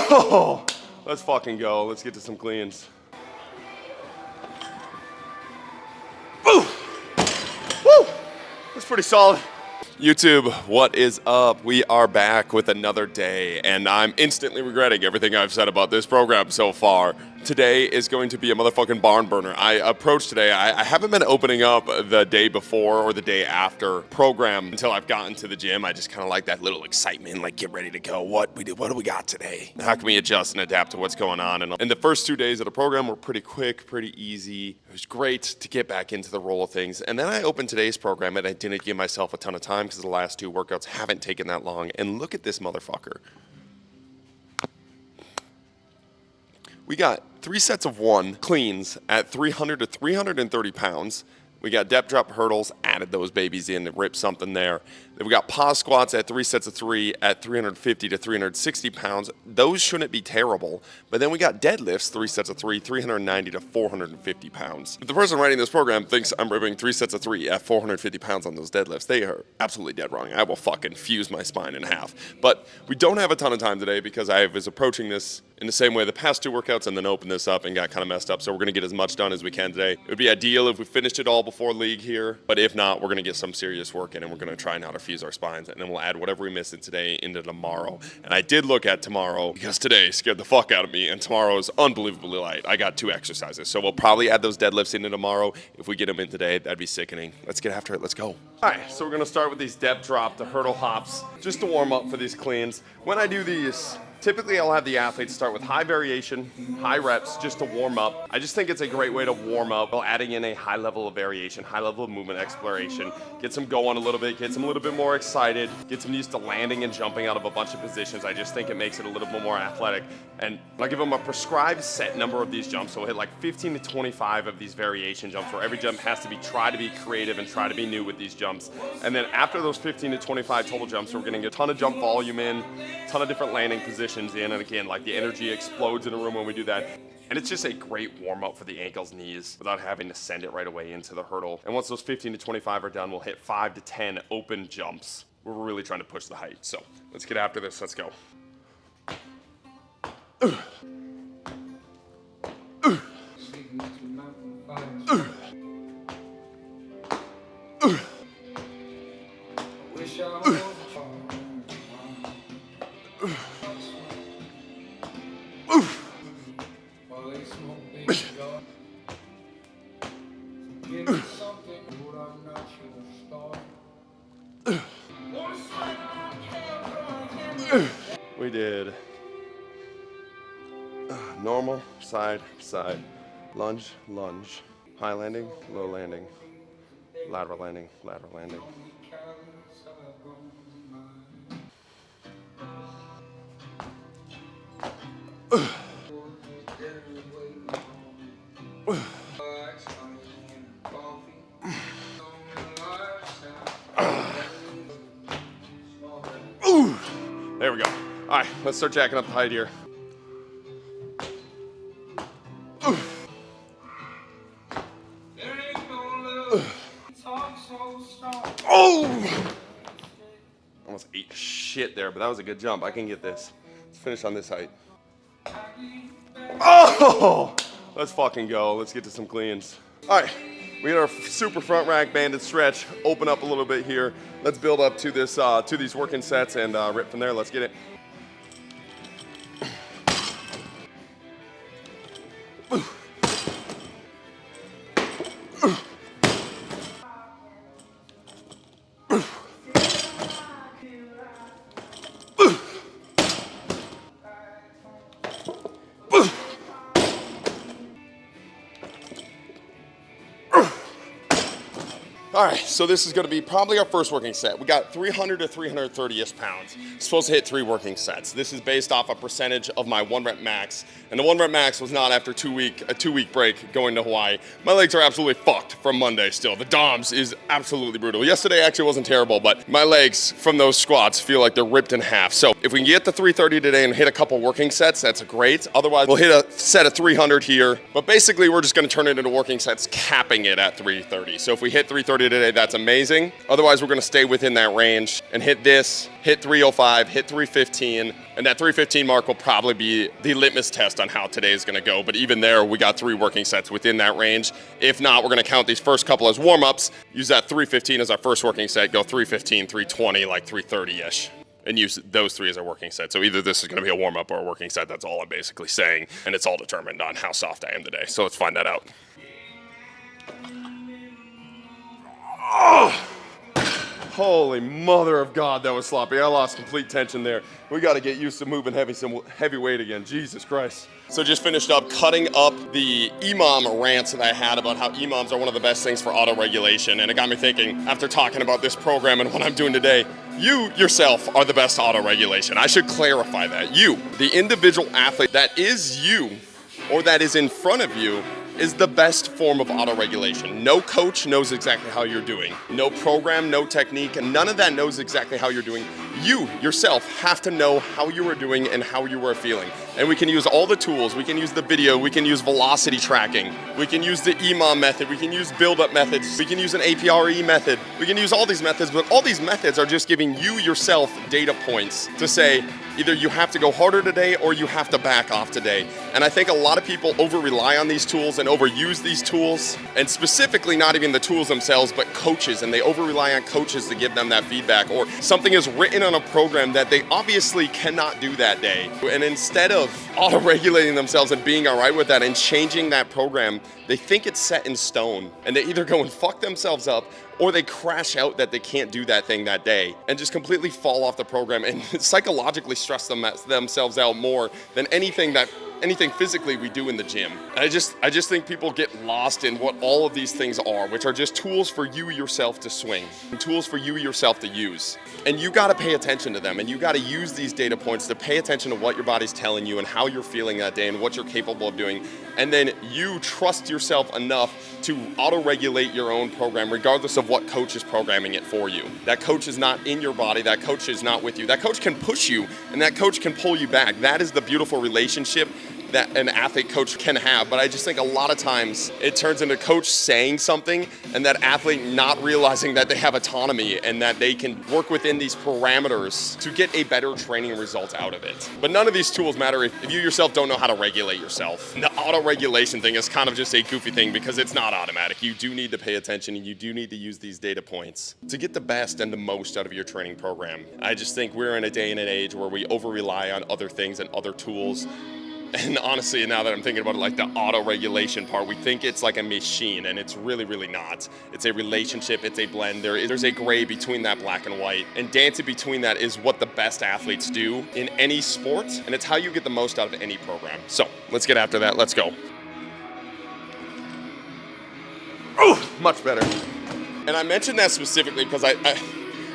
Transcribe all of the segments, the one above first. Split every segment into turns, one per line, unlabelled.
Oh, let's fucking go. Let's get to some cleans. Woo! Woo! That's pretty solid. YouTube, what is up? We are back with another day, and I'm instantly regretting everything I've said about this program so far. Today is going to be a motherfucking barn burner. I approached today, I haven't been opening up the day before or the day after program until I've gotten to the gym. I just kind of like that little excitement, like get ready to go. What do we got today? How can we adjust and adapt to what's going on? And the first 2 days of the program were pretty quick, pretty easy. It was great to get back into the roll of things. And then I opened today's program and I didn't give myself a ton of time because the last 2 workouts haven't taken that long. And look at this motherfucker. We got 3 sets of 1 cleans at 300 to 330 pounds. We got depth drop hurdles, added those babies in to rip something there. Then we got pause squats at 3 sets of 3 at 350 to 360 pounds. Those shouldn't be terrible. But then we got deadlifts, 3 sets of 3, 390 to 450 pounds. If the person writing this program thinks I'm ripping 3 sets of 3 at 450 pounds on those deadlifts, they are absolutely dead wrong. I will fucking fuse my spine in half. But we don't have a ton of time today because I was approaching this in the same way the past 2 workouts and then opened this up and got kind of messed up. So we're going to get as much done as we can today. It would be ideal if we finished it all before league here. But if not, we're going to get some serious work in and we're going to try now to fuse our spines. And then we'll add whatever we missed in today into tomorrow. And I did look at tomorrow because today scared the fuck out of me. And tomorrow is unbelievably light. I got 2 exercises. So we'll probably add those deadlifts into tomorrow. If we get them in today, that'd be sickening. Let's get after it. Let's go. All right, so we're going to start with these depth drop, the hurdle hops, just to warm up for these cleans. When I do these, typically I'll have the athletes start with high variation, high reps, just to warm up. I just think it's a great way to warm up while adding in a high level of variation, high level of movement exploration, gets them going a little bit, gets them a little bit more excited, gets them used to landing and jumping out of a bunch of positions. I just think it makes it a little bit more athletic. And I'll give them a prescribed set number of these jumps. So we'll hit like 15 to 25 of these variation jumps where every jump has to be, try to be creative and try to be new with these jumps. And then after those 15 to 25 total jumps, we're getting a ton of jump volume in, a ton of different landing positions in, and again, like the energy explodes in a room when we do that. And it's just a great warm-up for the ankles, knees, without having to send it right away into the hurdle. And once those 15 to 25 are done, we'll hit 5 to 10 open jumps. We're really trying to push the height. So let's get after this. Let's go. We did normal, side, side, lunge, lunge, high landing, low landing, lateral landing, lateral landing. There we go. All right, let's start jacking up the height here. Oh! Almost ate shit there, but that was a good jump. I can get this. Let's finish on this height. Oh! Let's fucking go. Let's get to some cleans. All right. We got our super front rack banded stretch. Open up a little bit here. Let's build up to this, to these working sets and rip from there. Let's get it. All right, so this is gonna be probably our first working set. We got 300 to 330-ish pounds. Supposed to hit 3 working sets. This is based off a percentage of my 1 rep max. And the 1 rep max was not after a 2-week break going to Hawaii. My legs are absolutely fucked from Monday still. The DOMS is absolutely brutal. Yesterday actually wasn't terrible, but my legs from those squats feel like they're ripped in half. So if we can get to 330 today and hit a couple working sets, that's great. Otherwise, we'll hit a set of 300 here. But basically, we're just gonna turn it into working sets, capping it at 330. So if we hit 330 it today, that's amazing. Otherwise, we're gonna stay within that range and hit this, hit 305, hit 315, and that 315 mark will probably be the litmus test on how today is gonna go. But even there, we got 3 working sets within that range. If not, we're gonna count these first couple as warm-ups, use that 315 as our first working set, go 315, 320, like 330-ish. And use those 3 as our working set. So either this is gonna be a warm-up or a working set, that's all I'm basically saying. And it's all determined on how soft I am today. So let's find that out. Oh, holy mother of God, that was sloppy. I lost complete tension there. We gotta get used to moving some heavy weight again, Jesus Christ. So just finished up cutting up the EMOM rants that I had about how EMOMs are one of the best things for auto-regulation. And it got me thinking, after talking about this program and what I'm doing today, you yourself are the best auto-regulation. I should clarify that. You, the individual athlete that is you, or that is in front of you, is the best form of auto-regulation. No coach knows exactly how you're doing. No program, no technique, and none of that knows exactly how you're doing. You, yourself, have to know how you are doing and how you are feeling. And we can use all the tools. We can use the video. We can use velocity tracking. We can use the EMOM method. We can use build-up methods. We can use an APRE method. We can use all these methods, but all these methods are just giving you yourself data points to say, either you have to go harder today or you have to back off today. And I think a lot of people over-rely on these tools and overuse these tools, and specifically not even the tools themselves, but coaches, and they over-rely on coaches to give them that feedback, or something is written on a program that they obviously cannot do that day. And instead of auto-regulating themselves and being all right with that and changing that program, they think it's set in stone, and they either go and fuck themselves up or they crash out that they can't do that thing that day and just completely fall off the program and psychologically stress themselves out more than anything physically we do in the gym. And I just think people get lost in what all of these things are, which are just tools for you yourself to swing, and tools for you yourself to use. And you gotta pay attention to them, and you gotta use these data points to pay attention to what your body's telling you and how you're feeling that day and what you're capable of doing. And then you trust yourself enough to auto-regulate your own program regardless of what coach is programming it for you. That coach is not in your body, that coach is not with you. That coach can push you and that coach can pull you back. That is the beautiful relationship that an athlete coach can have. But I just think a lot of times it turns into coach saying something and that athlete not realizing that they have autonomy and that they can work within these parameters to get a better training result out of it. But none of these tools matter if you yourself don't know how to regulate yourself. The auto-regulation thing is kind of just a goofy thing because it's not automatic. You do need to pay attention and you do need to use these data points to get the best and the most out of your training program. I just think we're in a day and an age where we over-rely on other things and other tools. And honestly, now that I'm thinking about it, like the auto-regulation part, we think it's like a machine, and it's really, really not. It's a relationship, it's a blend. There's a gray between that black and white, and dancing between that is what the best athletes do in any sport, and it's how you get the most out of any program. So let's get after that, let's go. Oh, much better. And I mentioned that specifically because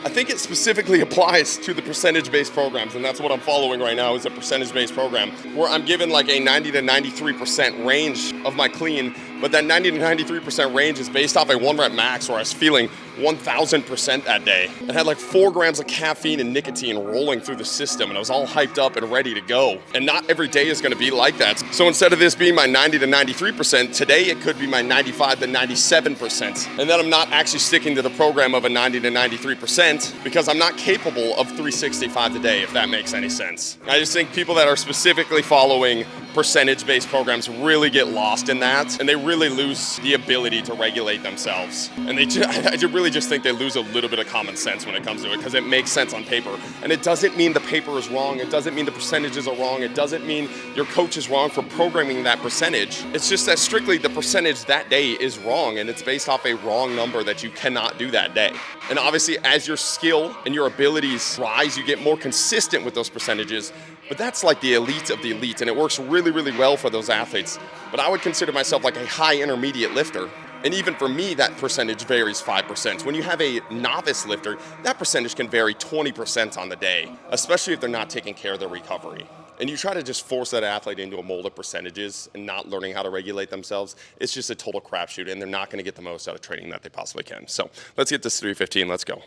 I think it specifically applies to the percentage-based programs, and that's what I'm following right now is a percentage-based program where I'm given like a 90 to 93% range of my clean, but that 90 to 93% range is based off a 1-rep max where I was feeling 1,000% that day. I had like 4 grams of caffeine and nicotine rolling through the system, and I was all hyped up and ready to go. And not every day is gonna be like that. So instead of this being my 90 to 93%, today it could be my 95 to 97%. And then I'm not actually sticking to the program of a 90 to 93% because I'm not capable of 365 today, if that makes any sense. I just think people that are specifically following percentage-based programs really get lost in that, and they really lose the ability to regulate themselves. And I really just think they lose a little bit of common sense when it comes to it, because it makes sense on paper. And it doesn't mean the paper is wrong. It doesn't mean the percentages are wrong. It doesn't mean your coach is wrong for programming that percentage. It's just that strictly the percentage that day is wrong, and it's based off a wrong number that you cannot do that day. And obviously, as your skill and your abilities rise, you get more consistent with those percentages. But that's like the elite of the elite, and it works really, really well for those athletes. But I would consider myself like a high intermediate lifter. And even for me, that percentage varies 5%. When you have a novice lifter, that percentage can vary 20% on the day, especially if they're not taking care of their recovery. And you try to just force that athlete into a mold of percentages and not learning how to regulate themselves, it's just a total crapshoot, and they're not gonna get the most out of training that they possibly can. So let's get this 315, let's go.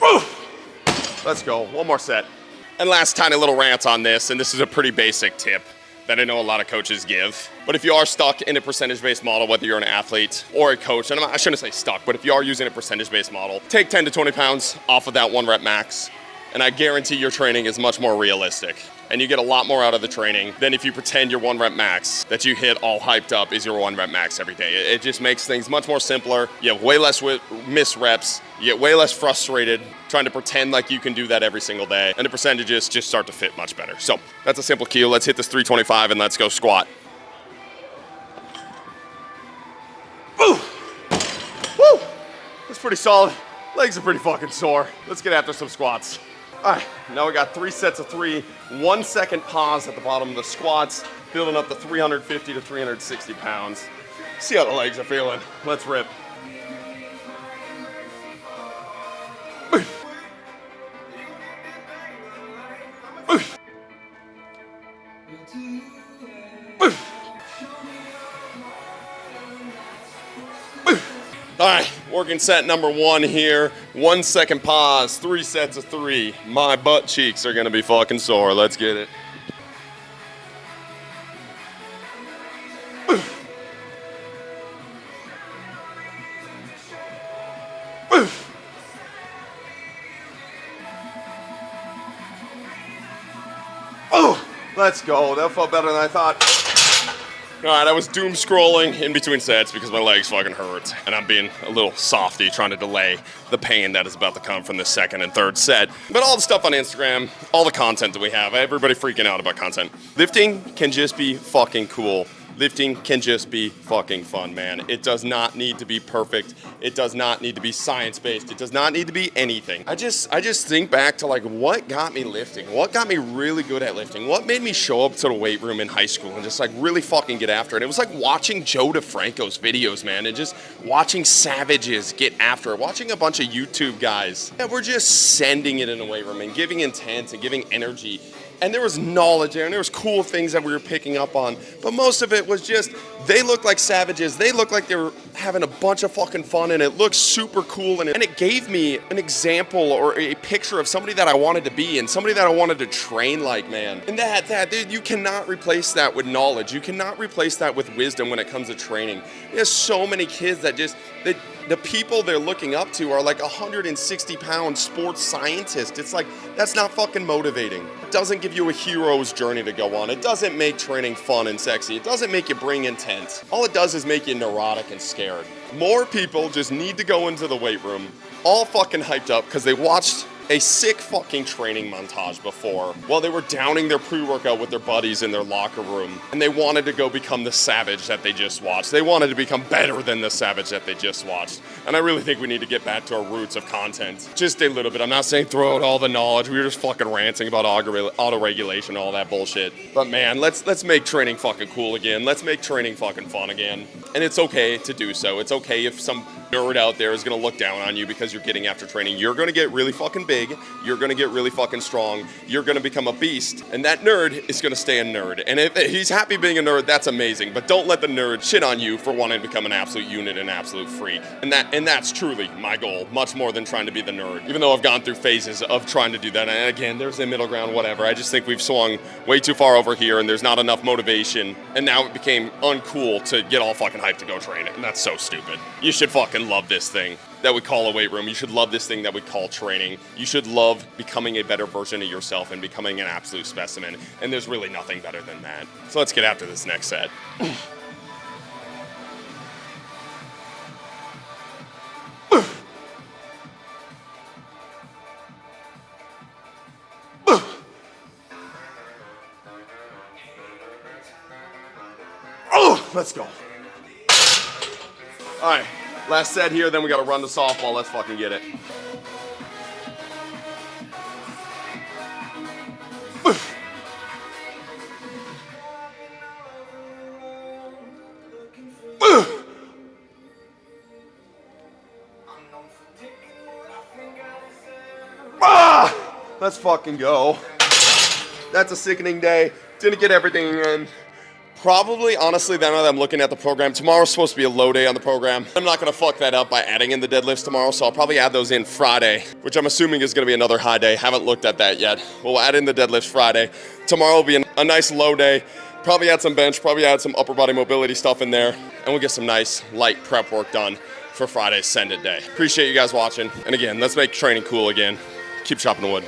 Woo! Let's go, one more set. And last tiny little rant on this, and this is a pretty basic tip. that I know a lot of coaches give. But if you are stuck in a percentage-based model, whether you're an athlete or a coach, and I shouldn't say stuck, but if you are using a percentage-based model, take 10 to 20 pounds off of that 1 rep max, and I guarantee your training is much more realistic. And you get a lot more out of the training than if you pretend your 1 rep max that you hit all hyped up is your 1 rep max every day. It just makes things much more simpler. You have way less miss reps. You get way less frustrated trying to pretend like you can do that every single day. And the percentages just start to fit much better. So that's a simple cue. Let's hit this 325 and let's go squat. Woo! Woo! That's pretty solid. Legs are pretty fucking sore. Let's get after some squats. All right, now we got 3 sets of 3, 1 second pause at the bottom of the squats, building up to 350 to 360 pounds. See how the legs are feeling. Let's rip. All right, working set number 1 here. 1 second pause, 3 sets of 3. My butt cheeks are gonna be fucking sore. Let's get it. Oh, let's go. That felt better than I thought. All right, I was doom scrolling in between sets because my legs fucking hurt, and I'm being a little softy trying to delay the pain that is about to come from the 2nd and 3rd set. But all the stuff on Instagram, all the content that we have, everybody freaking out about content. Lifting can just be fucking cool. Lifting can just be fucking fun, man. It does not need to be perfect. It does not need to be science-based. It does not need to be anything. I just think back to like what got me lifting, what got me really good at lifting, what made me show up to the weight room in high school and just like really fucking get after it. It was like watching Joe DeFranco's videos, man, and just watching savages get after it, watching a bunch of YouTube guys that were just sending it in the weight room and giving intent and giving energy. And there was knowledge there, and there was cool things that we were picking up on. But most of it was just, they looked like savages. They looked like they were having a bunch of fucking fun, and it looked super cool. And it gave me an example or a picture of somebody that I wanted to be and somebody that I wanted to train like, man. And dude, you cannot replace that with knowledge. You cannot replace that with wisdom when it comes to training. There's so many kids that just, the people they're looking up to are like 160-pound sports scientists. It's like, that's not fucking motivating. It doesn't give you a hero's journey to go on. It doesn't make training fun and sexy. It doesn't make you bring intent. All it does is make you neurotic and scared. More people just need to go into the weight room all fucking hyped up because they watched a sick fucking training montage before while they were downing their pre-workout with their buddies in their locker room, and they wanted to go become the savage that they just watched. They wanted to become better than the savage that they just watched. And I really think we need to get back to our roots of content just a little bit. I'm not saying throw out all the knowledge. We were just fucking ranting about autoregulation and all that bullshit. But man, let's make training fucking cool again. Let's make training fucking fun again. And it's okay to do so. It's okay if some nerd out there is gonna look down on you because you're getting after training. You're gonna get really fucking big. You're gonna get really fucking strong. You're gonna become a beast. And that nerd is gonna stay a nerd. And if he's happy being a nerd, that's amazing. But don't let the nerd shit on you for wanting to become an absolute unit, an absolute freak. And that's truly my goal, much more than trying to be the nerd. Even though I've gone through phases of trying to do that. And again, there's a middle ground, whatever. I just think we've swung way too far over here and there's not enough motivation. And now it became uncool to get all fucking hyped to go train it. And that's so stupid. You should fucking love this thing that we call a weight room. You should love this thing that we call training. You should love becoming a better version of yourself and becoming an absolute specimen. And there's really nothing better than that. So let's get after this next set. Oh, let's go. All right, last set here, then we gotta run the softball. Let's fucking get it. Let's fucking go. That's a sickening day. Didn't get everything in. Probably, honestly, now that I'm looking at the program, tomorrow's supposed to be a low day on the program. I'm not gonna fuck that up by adding in the deadlifts tomorrow, so I'll probably add those in Friday, which I'm assuming is gonna be another high day. Haven't looked at that yet. We'll add in the deadlifts Friday. Tomorrow will be a nice low day. Probably add some bench, probably add some upper body mobility stuff in there, and we'll get some nice light prep work done for Friday's Send It Day. Appreciate you guys watching. And again, let's make training cool again. Keep chopping the wood.